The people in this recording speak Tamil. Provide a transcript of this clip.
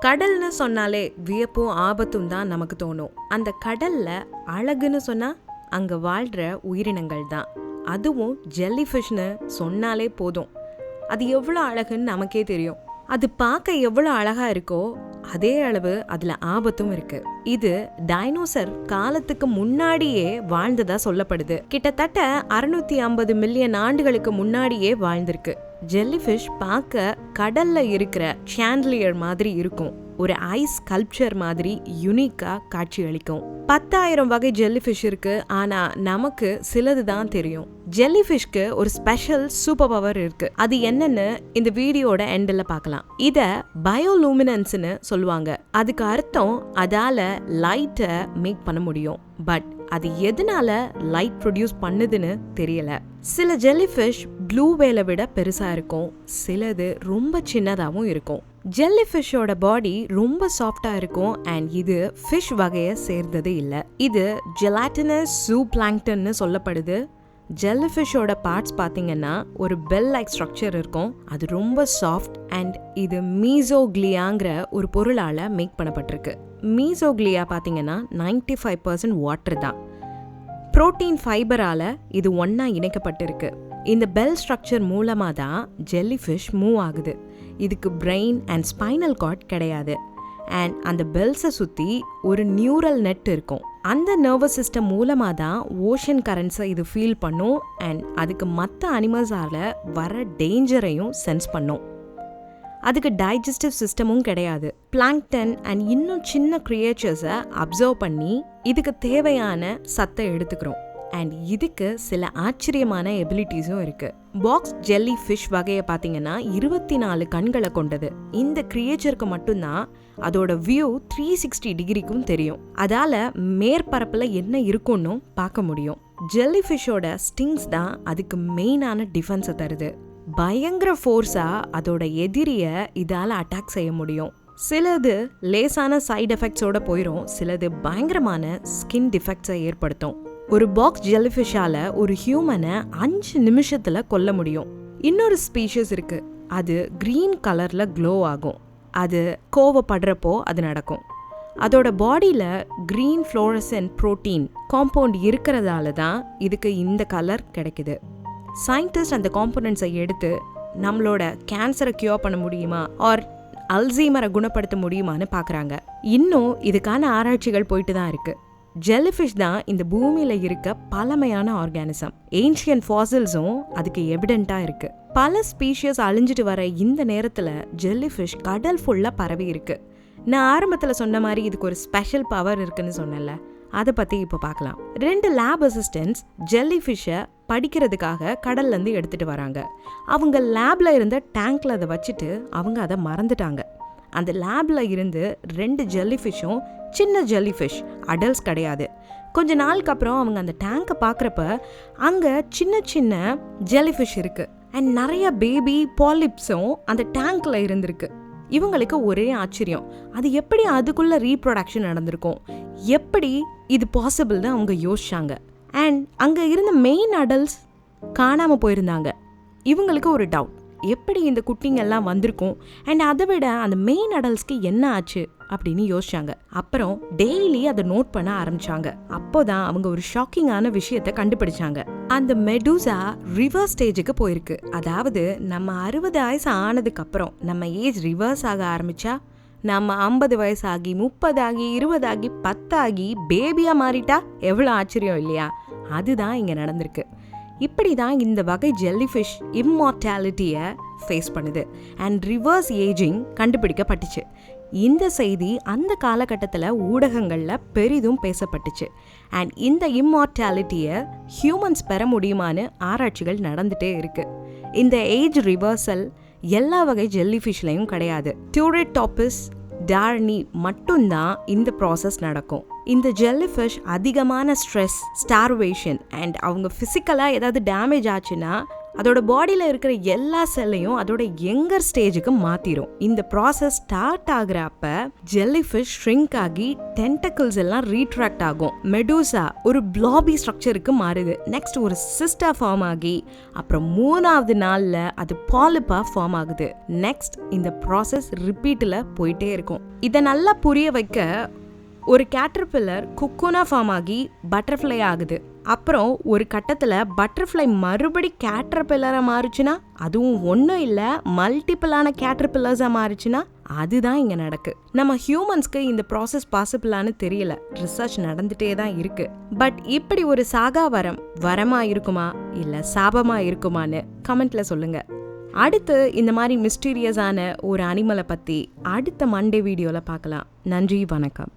கடல்னு சொன்னாலே வியப்பும் ஆபத்தும் தான் நமக்கு தோணும். அந்த கடல்ல அழகுன்னு சொன்னா அங்க வாழ்ற உயிரினங்கள் தான். அதுவும் ஜெல்லிஃபிஷ்னு சொன்னாலே போதும், அது எவ்வளோ அழகுன்னு நமக்கே தெரியும். அது பார்க்க எவ்வளோ அழகா இருக்கோ அதே அளவு அதுல ஆபத்தும் இருக்கு. இது டைனோசர் காலத்துக்கு முன்னாடியே வாழ்ந்ததா சொல்லப்படுது. கிட்டத்தட்ட 650 மில்லியன் ஆண்டுகளுக்கு முன்னாடியே வாழ்ந்திருக்கு. ஜெல்லிஃபிஷ் பார்க்க கடல்ல இருக்கிற சாண்ட்லியர் மாதிரி இருக்கும். ஒரு ஐஸ் ஸ்கல்ப்சர் மாதிரி யுனிக்கா காட்சி அளிக்கும். 10,000 வகை ஜெல்லிஃபிஷ் இருக்கு. ஆனா நமக்கு சிலது தான் தெரியும். ஜெல்லிஃபிஷ்க்கு ஒரு ஸ்பெஷல் சூப்பர் பவர் இருக்கு. அது என்னன்னு இந்த வீடியோட எண்டில் பார்க்கலாம். இத பயோலூமினன்ஸ்னு சொல்லுவாங்க. அதுக்கு அர்த்தம் அதால லைட்டை மேக் பண்ண முடியும். பட் அது எதனால லைட் ப்ரொடியூஸ் பண்ணுதுன்னு தெரியல. சில ஜெல்லிஃபிஷ் ப்ளூ வேலை விட பெருசா இருக்கும், சிலது ரொம்ப சின்னதாகவும் இருக்கும். ஜெல்லிஃபிஷோட பாடி ரொம்ப சாஃப்டா இருக்கும் அண்ட் இது ஃபிஷ் வகையை சேர்ந்தது இல்லை. இது ஜெலாட்டினஸ் ஜூபிளாங்க்டன்னு சொல்லப்படுது. ஜெல்லிஃபிஷோட பார்ட்ஸ் பார்த்தீங்கன்னா ஒரு பெல் லைக் ஸ்ட்ரக்சர் இருக்கும். அது ரொம்ப சாஃப்ட் அண்ட் இது மீசோக்ளியாங்கிற ஒரு பொருளால் மேக் பண்ணப்பட்டிருக்கு. மீசோக்ளியா பார்த்தீங்கன்னா 95% வாட்டர் தான். புரோட்டீன் ஃபைபரால் இது ஒன்றா இணைக்கப்பட்டிருக்கு. இந்த பெல் ஸ்ட்ரக்சர் மூலமாக தான் ஜெல்லிஃபிஷ் மூவ் ஆகுது. இதுக்கு பிரெயின் அண்ட் ஸ்பைனல் கார்ட் கிடையாது. அண்ட் அந்த பெல்ஸை சுற்றி ஒரு நியூரல் நெட் இருக்கும். அந்த நர்வஸ் சிஸ்டம் மூலமாக தான் ஓஷன் கரண்ட்ஸை இது ஃபீல் பண்ணும் அண்ட் அதுக்கு மற்ற அனிமல்ஸால் வர டேஞ்சரையும் சென்ஸ் பண்ணும். அதுக்கு டைஜஸ்டிவ் சிஸ்டமும் கிடையாது. பிளாங்க்டன் அண்ட் இன்னும் சின்ன கிரியேச்சர்ஸை அப்சர்வ் பண்ணி இதுக்கு தேவையான சத்தை எடுத்துக்கிறோம். அண்ட் இதுக்கு சில ஆச்சரியமான எபிலிட்டிஸும் இருக்கு. பாக்ஸ் ஜெல்லி ஃபிஷ் வகையை பார்த்தீங்கன்னா 24 கண்களை கொண்டது. இந்த கிரியேச்சருக்கு மட்டும்தான் அதோட வியூ 360 டிகிரிக்கும் தெரியும். அதால மேற்பரப்புல என்ன இருக்குன்னு பார்க்க முடியும். ஜெல்லி ஃபிஷோட ஸ்டிங்ஸ் தான் அதுக்கு மெயினான டிஃபென்ஸை தருது. பயங்கர ஃபோர்ஸா அதோட எதிரிய இதால அட்டாக் செய்ய முடியும். சிலது லேசான சைடு எஃபெக்ட்ஸோட போயிடும், சிலது பயங்கரமான ஸ்கின் டிஃபெக்ட்ஸை ஏற்படுத்தும். ஒரு பாக்ஸ் ஜெல்லிஃபிஷால ஒரு ஹியூமனை 5 நிமிஷத்துல கொல்ல முடியும். இன்னொரு ஸ்பீஷிஸ் இருக்கு. அது கிரீன் கலர்ல க்ளோ ஆகும். அது கோவப்படுறப்போ அது நடக்கும். அதோட பாடியில கிரீன் ஃப்ளோரசன்ட் புரோட்டீன் காம்பவுண்ட் இருக்கிறதால தான் இதுக்கு இந்த கலர் கிடைக்குது. சயின்டிஸ்ட் அந்த காம்பனன்ட்ஸை எடுத்து நம்மளோட கேன்சரை கியூர் பண்ண முடியுமா ஆர் அல்சீமரை குணப்படுத்த முடியுமான்னு பார்க்குறாங்க. இன்னும் இதுக்கான ஆராய்ச்சிகள் போயிட்டு தான் இருக்கு. ஜெல்லிஃபிஷ் தான் இந்த பூமியில இருக்க பழமையான ஆர்கானிசம். ஏன்ஷியன்ட் ஃபாசில்ஸும் அதுக்கு எவிடென்ட்டாக இருக்கு. பல ஸ்பீஷியஸ் அழிஞ்சிட்டு வர இந்த நேரத்தில் ஜெல்லிஃபிஷ் கடல் ஃபுல்லாக பரவி இருக்கு. நான் ஆரம்பத்தில் சொன்ன மாதிரி இதுக்கு ஒரு ஸ்பெஷல் பவர் இருக்குன்னு சொன்னேன்ல, அதை பற்றி இப்போ பார்க்கலாம். 2 லேப் அசிஸ்டன்ட்ஸ் ஜெல்லிஃபிஷை படிக்கிறதுக்காக கடல்லேருந்து எடுத்துகிட்டு வராங்க. அவங்க லேபில் இருந்த டேங்க்ல அதை வச்சுட்டு அவங்க அதை மறந்துட்டாங்க. அந்த லேபில் இருந்து 2 ஜெல்லிஃபிஷும் சின்ன ஜெல்லிஃபிஷ், அடல்ட்ஸ் கிடையாது. கொஞ்ச நாளுக்கு அப்புறம் அவங்க அந்த டேங்கை பார்க்குறப்ப அங்கே சின்ன சின்ன ஜெல்லிஃபிஷ் இருக்குது அண்ட் நிறைய பேபி பாலிப்ஸும் அந்த டேங்க்ல இருந்திருக்கு. இவங்களுக்கு ஒரே ஆச்சரியம், அது எப்படி அதுக்குள்ள ரீப்ரொடக்ஷன் நடந்திருக்கும், எப்படி இது பாசிபிள்னு அவங்க யோசிச்சாங்க. அண்ட் அங்கே இருந்த மெயின் அடல்ட்ஸ் காணாமல் போயிருந்தாங்க. இவங்களுக்கு ஒரு டவுட், எப்படி இந்த குட்டிங்கெல்லாம் வந்திருக்கும் அண்ட் அதை விட அந்த மெயின் அடல்ட்ஸ்க்கு என்ன ஆச்சு அப்படின்னு யோசிச்சாங்க. அப்புறம் டெய்லி அதை நோட் பண்ண ஆரம்பிச்சாங்க. அப்போதான் அவங்க ஒரு ஷாக்கிங்கான விஷயத்தை கண்டுபிடிச்சாங்க. அந்த மெடூசா ரிவர்ஸ் ஸ்டேஜுக்கு போயிருக்கு. அதாவது நம்ம 60 வயசு ஆனதுக்கு அப்புறம் நம்ம ஏஜ் ரிவர்ஸ் ஆக ஆரம்பிச்சா, நம்ம 50 வயசு ஆகி 30 ஆகி 20 ஆகி 10 ஆகி பேபியா மாறிட்டா எவ்வளோ ஆச்சரியம் இல்லையா? அதுதான் இங்க நடந்திருக்கு. இப்படி தான் இந்த வகை ஜெல்லிஃபிஷ் இம்மார்டாலிட்டியை ஃபேஸ் பண்ணுது அண்ட் ரிவர்ஸ் ஏஜிங் கண்டுபிடிக்கப்பட்டுச்சு. இந்த செய்தி அந்த காலகட்டத்தில் ஊடகங்களில் பெரிதும் பேசப்பட்டுச்சு. அண்ட் இந்த இம்மார்டாலிட்டியை ஹியூமன்ஸ் பெற முடியுமான்னு ஆராய்ச்சிகள் நடந்துகிட்டே இருக்கு. இந்த ஏஜ் ரிவர்சல் எல்லா வகை ஜெல்லிஃபிஷ்லையும் கிடையாது. டியூரேடாபிஸ் டார்னி மட்டும்தான் இந்த ப்ராசஸ் நடக்கும். இந்த ஜெல்லிஃபிஷ் அதிகமான ஸ்ட்ரெஸ், ஸ்டார்வேஷன் அண்ட் அவங்க ஃபிசிக்கலாக ஏதாவது டேமேஜ் ஆச்சுன்னா அதோட பாடியில் இருக்கிற எல்லா செல்லையும் அதோட யங்கர் ஸ்டேஜுக்கு மாத்திரும். இந்த ப்ராசஸ் ஸ்டார்ட் ஆகுறப்ப ஜெல்லிஃபிஷ் ஷ்ரிங்க் ஆகி டென்டக்கிள்ஸ் எல்லாம் ரீட்ராக்ட் ஆகும். மெடூசா ஒரு பிளாபி ஸ்ட்ரக்சருக்கு மாறுது. நெக்ஸ்ட் ஒரு சிஸ்டா ஃபார்ம் ஆகி அப்புறம் 3வது நாள்ல அது பாலிப்பா ஃபார்ம் ஆகுது. நெக்ஸ்ட் இந்த ப்ராசஸ் ரிப்பீட்ல போயிட்டே இருக்கும். இதை நல்லா புரிய வைக்க ஒரு கேட்டர்பில்லர் குக்கூனா ஃபார்ம் ஆகி பட்டர்ஃப்ளை ஆகுது. அப்புறம் ஒரு கட்டத்தில் பட்டர்ஃப்ளை மறுபடி கேட்டர்பில்லராக மாறுச்சுன்னா, அதுவும் ஒன்றும் இல்லை மல்டிபிளான கேட்டர்பில்லர்ஸாக மாறுச்சுன்னா, அதுதான் இங்கே நடக்கு. நம்ம ஹியூமன்ஸ்க்கு இந்த ப்ராசஸ் பாசிபிளான்னு தெரியல, ரிசர்ச் நடந்துட்டே தான் இருக்கு. பட் இப்படி ஒரு சாகா வரமா இருக்குமா இல்லை சாபமா இருக்குமான்னு கமெண்ட்ல சொல்லுங்க. அடுத்து இந்த மாதிரி மிஸ்டீரியஸான ஒரு அனிமலை பற்றி அடுத்த மண்டே வீடியோவில் பார்க்கலாம். நன்றி, வணக்கம்.